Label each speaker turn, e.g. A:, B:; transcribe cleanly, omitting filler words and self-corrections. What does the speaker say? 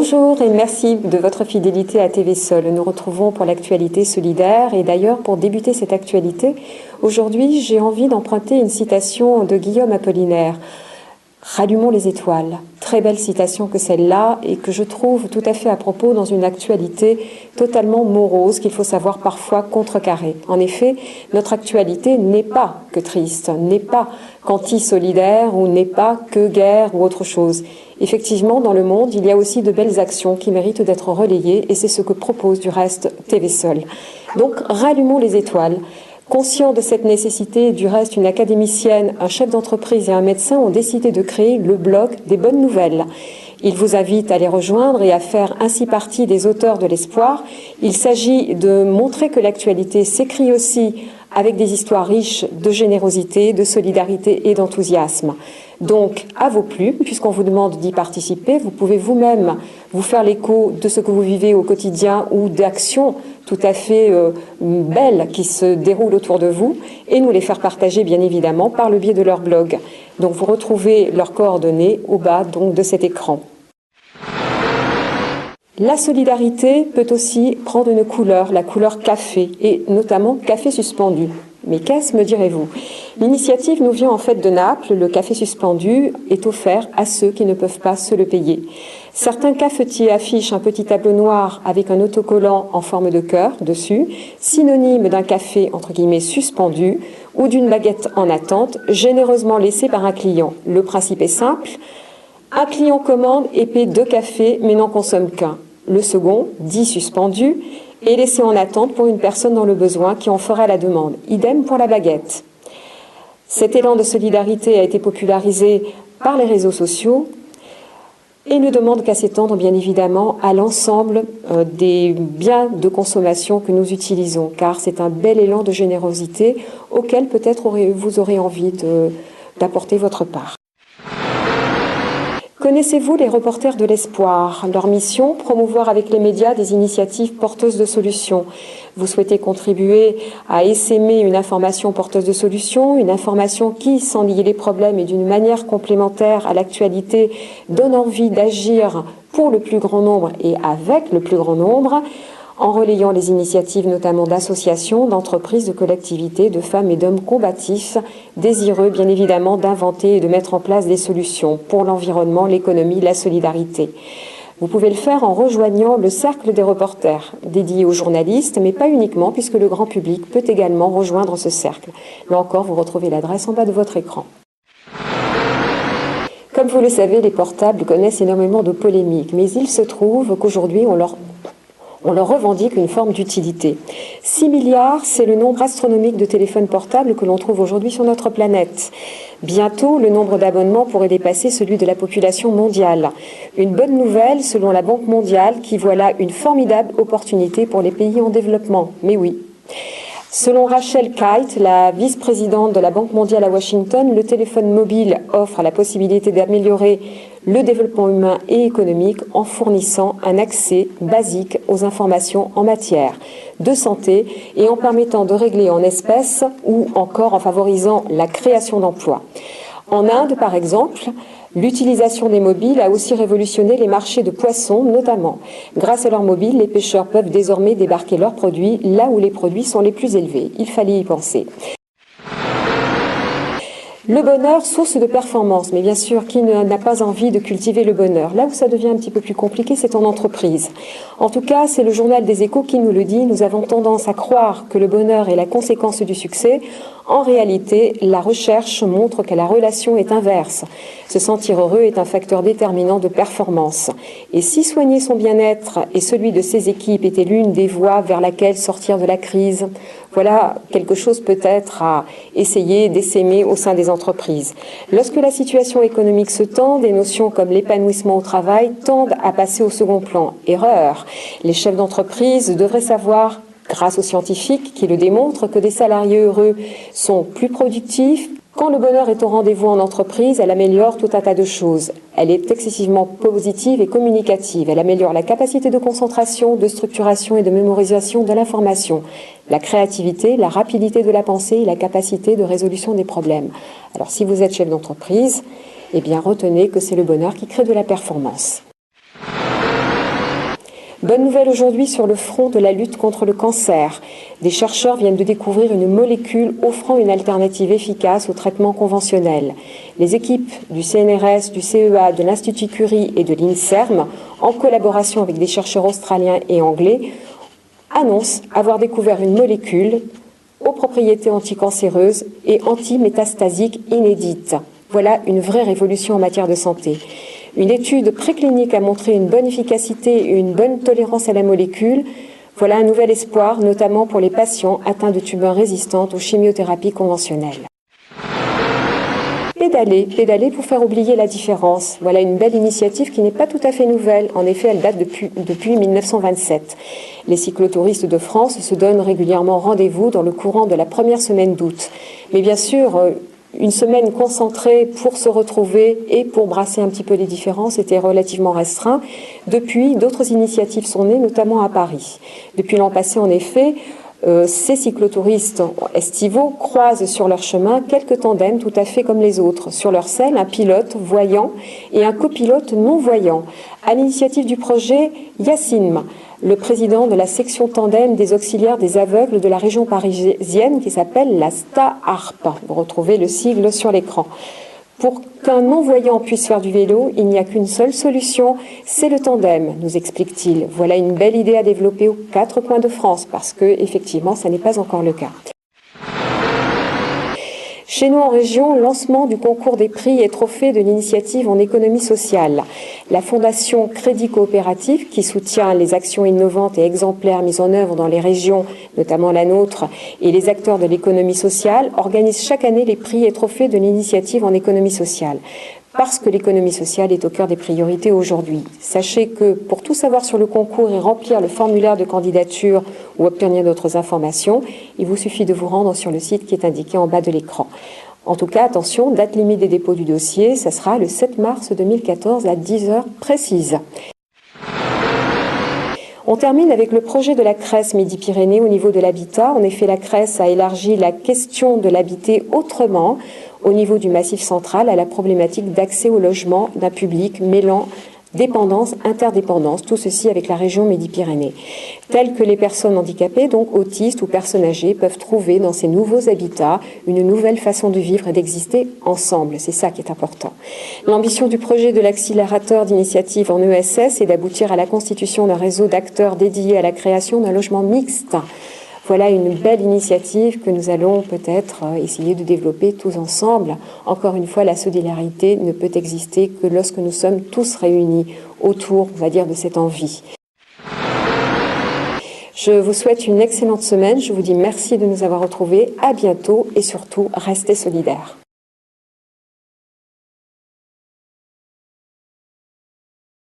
A: Bonjour et merci de votre fidélité à TV Sol. Nous retrouvons pour l'actualité solidaire et d'ailleurs pour débuter cette actualité, aujourd'hui j'ai envie d'emprunter une citation de Guillaume Apollinaire. Rallumons les étoiles. Très belle citation que celle-là et que je trouve tout à fait à propos dans une actualité totalement morose qu'il faut savoir parfois contrecarrer. En effet, notre actualité n'est pas que triste, n'est pas qu'anti-solidaire ou n'est pas que guerre ou autre chose. Effectivement, dans le monde, il y a aussi de belles actions qui méritent d'être relayées et c'est ce que propose du reste TV Sol. Donc, rallumons les étoiles. Conscient de cette nécessité, du reste, une académicienne, un chef d'entreprise et un médecin ont décidé de créer le blog des bonnes nouvelles. Ils vous invitent à les rejoindre et à faire ainsi partie des auteurs de l'espoir. Il s'agit de montrer que l'actualité s'écrit aussi avec des histoires riches de générosité, de solidarité et d'enthousiasme. Donc, à vos plumes, puisqu'on vous demande d'y participer, vous pouvez vous-même vous faire l'écho de ce que vous vivez au quotidien ou d'actions tout à fait belles qui se déroulent autour de vous et nous les faire partager bien évidemment par le biais de leur blog. Donc vous retrouvez leurs coordonnées au bas donc, de cet écran. La solidarité peut aussi prendre une couleur, la couleur café, et notamment café suspendu. Mais qu'est-ce, me direz-vous? L'initiative nous vient en fait de Naples. Le café suspendu est offert à ceux qui ne peuvent pas se le payer. Certains cafetiers affichent un petit tableau noir avec un autocollant en forme de cœur dessus, synonyme d'un café entre guillemets suspendu ou d'une baguette en attente, généreusement laissée par un client. Le principe est simple. Un client commande et paie 2 cafés mais n'en consomme qu'un. Le second, dit suspendu, est laissé en attente pour une personne dans le besoin qui en fera la demande. Idem pour la baguette. Cet élan de solidarité a été popularisé par les réseaux sociaux et ne demande qu'à s'étendre bien évidemment à l'ensemble des biens de consommation que nous utilisons, car c'est un bel élan de générosité auquel peut-être vous aurez envie d'apporter votre part. Connaissez-vous les reporters de l'espoir? Leur mission, promouvoir avec les médias des initiatives porteuses de solutions. Vous souhaitez contribuer à essaimer une information porteuse de solutions, une information qui, sans nier les problèmes et d'une manière complémentaire à l'actualité, donne envie d'agir pour le plus grand nombre et avec le plus grand nombre, en relayant les initiatives notamment d'associations, d'entreprises, de collectivités, de femmes et d'hommes combatifs, désireux bien évidemment d'inventer et de mettre en place des solutions pour l'environnement, l'économie, la solidarité. Vous pouvez le faire en rejoignant le cercle des reporters, dédié aux journalistes, mais pas uniquement, puisque le grand public peut également rejoindre ce cercle. Là encore, vous retrouvez l'adresse en bas de votre écran. Comme vous le savez, les portables connaissent énormément de polémiques, mais il se trouve qu'aujourd'hui, on leur revendique une forme d'utilité. 6 milliards, c'est le nombre astronomique de téléphones portables que l'on trouve aujourd'hui sur notre planète. Bientôt, le nombre d'abonnements pourrait dépasser celui de la population mondiale. Une bonne nouvelle selon la Banque mondiale qui voit là une formidable opportunité pour les pays en développement. Mais oui. Selon Rachel Kite, la vice-présidente de la Banque mondiale à Washington, le téléphone mobile offre la possibilité d'améliorer le développement humain et économique en fournissant un accès basique aux informations en matière de santé et en permettant de régler en espèces ou encore en favorisant la création d'emplois. En Inde, par exemple, l'utilisation des mobiles a aussi révolutionné les marchés de poissons, notamment. Grâce à leurs mobiles, les pêcheurs peuvent désormais débarquer leurs produits là où les produits sont les plus élevés. Il fallait y penser. Le bonheur, source de performance, mais bien sûr, qui n'a pas envie de cultiver le bonheur? Là où ça devient un petit peu plus compliqué, c'est en entreprise. En tout cas, c'est le journal des Échos qui nous le dit. Nous avons tendance à croire que le bonheur est la conséquence du succès. En réalité, la recherche montre que la relation est inverse. Se sentir heureux est un facteur déterminant de performance. Et si soigner son bien-être et celui de ses équipes était l'une des voies vers laquelle sortir de la crise, voilà quelque chose peut-être à essayer d'essaimer au sein des entreprises. Lorsque la situation économique se tend, des notions comme l'épanouissement au travail tendent à passer au second plan. Erreur. Les chefs d'entreprise devraient savoir, grâce aux scientifiques qui le démontrent, que des salariés heureux sont plus productifs. Quand le bonheur est au rendez-vous en entreprise, elle améliore tout un tas de choses. Elle est excessivement positive et communicative. Elle améliore la capacité de concentration, de structuration et de mémorisation de l'information, la créativité, la rapidité de la pensée et la capacité de résolution des problèmes. Alors si vous êtes chef d'entreprise, eh bien retenez que c'est le bonheur qui crée de la performance. Bonne nouvelle aujourd'hui sur le front de la lutte contre le cancer. Des chercheurs viennent de découvrir une molécule offrant une alternative efficace au traitement conventionnel. Les équipes du CNRS, du CEA, de l'Institut Curie et de l'INSERM, en collaboration avec des chercheurs australiens et anglais, annoncent avoir découvert une molécule aux propriétés anticancéreuses et antimétastasiques inédites. Voilà une vraie révolution en matière de santé. Une étude préclinique a montré une bonne efficacité et une bonne tolérance à la molécule. Voilà un nouvel espoir, notamment pour les patients atteints de tumeurs résistantes aux chimiothérapies conventionnelles. Pédaler pour faire oublier la différence. Voilà une belle initiative qui n'est pas tout à fait nouvelle. En effet, elle date depuis 1927. Les cyclotouristes de France se donnent régulièrement rendez-vous dans le courant de la première semaine d'août. Mais bien sûr, une semaine concentrée pour se retrouver et pour brasser un petit peu les différences était relativement restreint. Depuis, d'autres initiatives sont nées, notamment à Paris. Depuis l'an passé, en effet, ces cyclotouristes estivaux croisent sur leur chemin quelques tandems tout à fait comme les autres. Sur leur selle, un pilote voyant et un copilote non-voyant. À l'initiative du projet Yacine, le président de la section tandem des auxiliaires des aveugles de la région parisienne qui s'appelle la STA-ARP. Vous retrouvez le sigle sur l'écran. Pour qu'un non-voyant puisse faire du vélo, il n'y a qu'une seule solution, c'est le tandem, nous explique-t-il. Voilà une belle idée à développer aux 4 coins de France, parce que, effectivement, ça n'est pas encore le cas. Chez nous en région, lancement du concours des prix et trophées de l'initiative en économie sociale. La Fondation Crédit Coopératif, qui soutient les actions innovantes et exemplaires mises en œuvre dans les régions, notamment la nôtre, et les acteurs de l'économie sociale, organise chaque année les prix et trophées de l'initiative en économie sociale. Parce que l'économie sociale est au cœur des priorités aujourd'hui. Sachez que pour tout savoir sur le concours et remplir le formulaire de candidature ou obtenir d'autres informations, il vous suffit de vous rendre sur le site qui est indiqué en bas de l'écran. En tout cas, attention, date limite des dépôts du dossier, ça sera le 7 mars 2014 à 10h précise. On termine avec le projet de la CRES Midi-Pyrénées au niveau de l'habitat. En effet, la CRES a élargi la question de l'habiter autrement au niveau du Massif central à la problématique d'accès au logement d'un public mêlant dépendance, interdépendance, tout ceci avec la région Midi-Pyrénées. Telles que les personnes handicapées, donc autistes ou personnes âgées, peuvent trouver dans ces nouveaux habitats une nouvelle façon de vivre et d'exister ensemble. C'est ça qui est important. L'ambition du projet de l'accélérateur d'initiative en ESS est d'aboutir à la constitution d'un réseau d'acteurs dédiés à la création d'un logement mixte. Voilà une belle initiative que nous allons peut-être essayer de développer tous ensemble. Encore une fois, la solidarité ne peut exister que lorsque nous sommes tous réunis autour, on va dire, de cette envie. Je vous souhaite une excellente semaine. Je vous dis merci de nous avoir retrouvés. À bientôt et surtout, restez solidaires.